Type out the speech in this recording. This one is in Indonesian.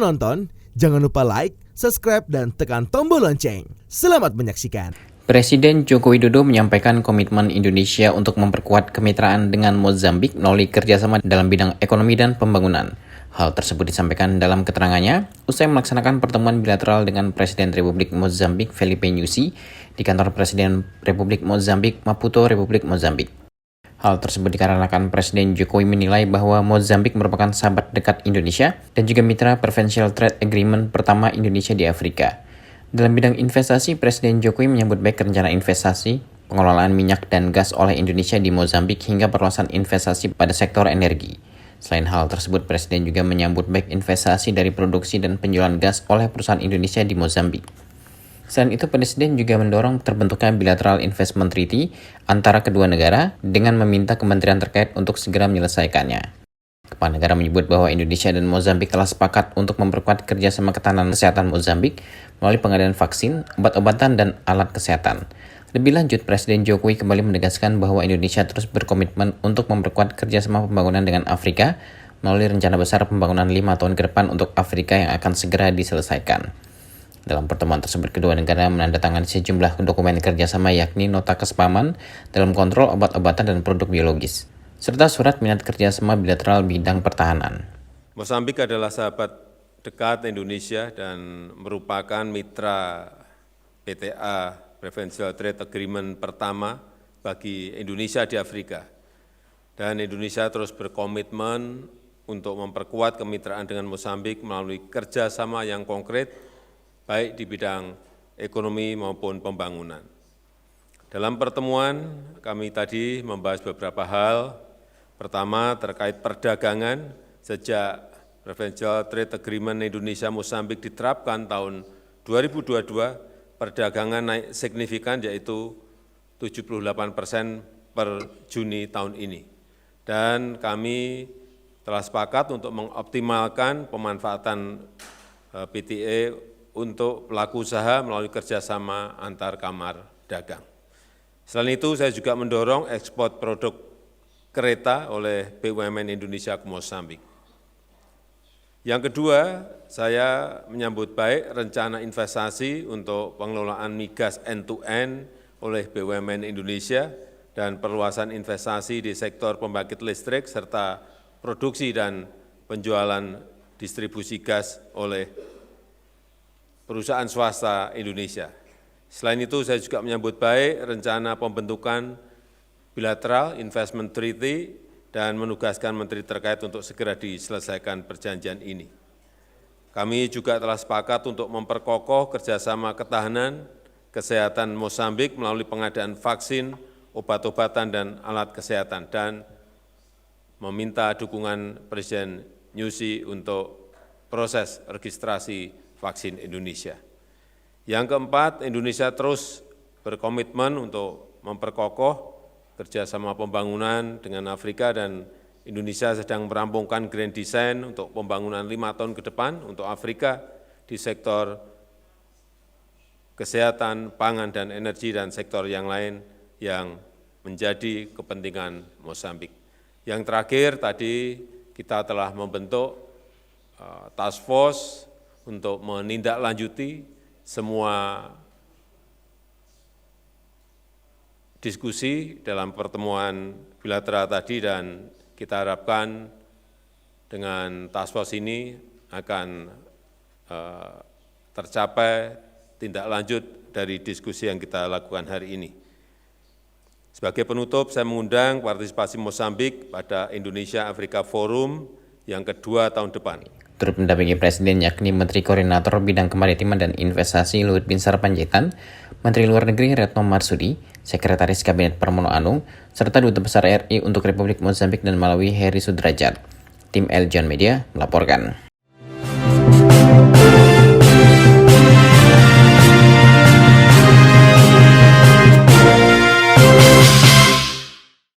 menonton, jangan lupa like, subscribe, dan tekan tombol lonceng. Selamat menyaksikan. Presiden Joko Widodo menyampaikan komitmen Indonesia untuk memperkuat kemitraan dengan Mozambik melalui kerjasama dalam bidang ekonomi dan pembangunan. Hal tersebut disampaikan dalam keterangannya usai melaksanakan pertemuan bilateral dengan Presiden Republik Mozambik Filipe Nyusi di kantor Presiden Republik Mozambik Maputo, Republik Mozambik. Hal tersebut dikarenakan Presiden Jokowi menilai bahwa Mozambik merupakan sahabat dekat Indonesia dan juga mitra Preferential Trade Agreement pertama Indonesia di Afrika. Dalam bidang investasi, Presiden Jokowi menyambut baik rencana investasi, pengelolaan minyak dan gas oleh Indonesia di Mozambik hingga perluasan investasi pada sektor energi. Selain hal tersebut, Presiden juga menyambut baik investasi dari produksi dan penjualan gas oleh perusahaan Indonesia di Mozambik. Selain itu, Presiden juga mendorong terbentuknya Bilateral Investment Treaty antara kedua negara dengan meminta kementerian terkait untuk segera menyelesaikannya. Kepala negara menyebut bahwa Indonesia dan Mozambik telah sepakat untuk memperkuat kerjasama ketahanan kesehatan Mozambik melalui pengadaan vaksin, obat-obatan, dan alat kesehatan. Lebih lanjut, Presiden Jokowi kembali menegaskan bahwa Indonesia terus berkomitmen untuk memperkuat kerjasama pembangunan dengan Afrika melalui rencana besar pembangunan 5 tahun ke depan untuk Afrika yang akan segera diselesaikan. Dalam pertemuan tersebut, kedua negara menandatangani sejumlah dokumen kerjasama yakni Nota Kesepahaman dalam kontrol obat-obatan dan produk biologis, serta surat minat kerjasama bilateral bidang pertahanan. Mozambik adalah sahabat dekat Indonesia dan merupakan mitra PTA Preferential Trade Agreement pertama bagi Indonesia di Afrika. Dan Indonesia terus berkomitmen untuk memperkuat kemitraan dengan Mozambik melalui kerjasama yang konkret baik di bidang ekonomi maupun pembangunan. Dalam pertemuan kami tadi membahas beberapa hal. Pertama, terkait perdagangan. Sejak Preferential Trade Agreement Indonesia-Mozambik diterapkan tahun 2022, perdagangan naik signifikan yaitu 78% per Juni tahun ini. Dan kami telah sepakat untuk mengoptimalkan pemanfaatan PTA untuk pelaku usaha melalui kerjasama antar kamar dagang. Selain itu, saya juga mendorong ekspor produk kereta oleh BUMN Indonesia ke Mozambik. Yang kedua, saya menyambut baik rencana investasi untuk pengelolaan migas end-to-end oleh BUMN Indonesia dan perluasan investasi di sektor pembangkit listrik serta produksi dan penjualan distribusi gas oleh perusahaan swasta Indonesia. Selain itu, saya juga menyambut baik rencana pembentukan Bilateral Investment Treaty dan menugaskan menteri terkait untuk segera diselesaikan perjanjian ini. Kami juga telah sepakat untuk memperkokoh kerjasama ketahanan kesehatan Mozambik melalui pengadaan vaksin, obat-obatan, dan alat kesehatan, dan meminta dukungan Presiden Nyusi untuk proses registrasi vaksin Indonesia. Yang keempat, Indonesia terus berkomitmen untuk memperkokoh kerjasama pembangunan dengan Afrika dan Indonesia sedang merampungkan Grand Design untuk pembangunan 5 tahun ke depan untuk Afrika di sektor kesehatan, pangan, dan energi, dan sektor yang lain yang menjadi kepentingan Mozambik. Yang terakhir, tadi kita telah membentuk task force untuk menindaklanjuti semua diskusi dalam pertemuan bilateral tadi, dan kita harapkan dengan task force ini akan tercapai tindak lanjut dari diskusi yang kita lakukan hari ini. Sebagai penutup, saya mengundang partisipasi Mozambik pada Indonesia Afrika Forum yang kedua tahun depan. Turut mendampingi Presiden yakni Menteri Koordinator Bidang Kemaritiman dan Investasi Luhut Binsar Panjaitan, Menteri Luar Negeri Retno Marsudi, Sekretaris Kabinet Pramono Anung, serta Duta Besar RI untuk Republik Mozambik dan Malawi Heri Sudrajat. Tim Eljon Media melaporkan.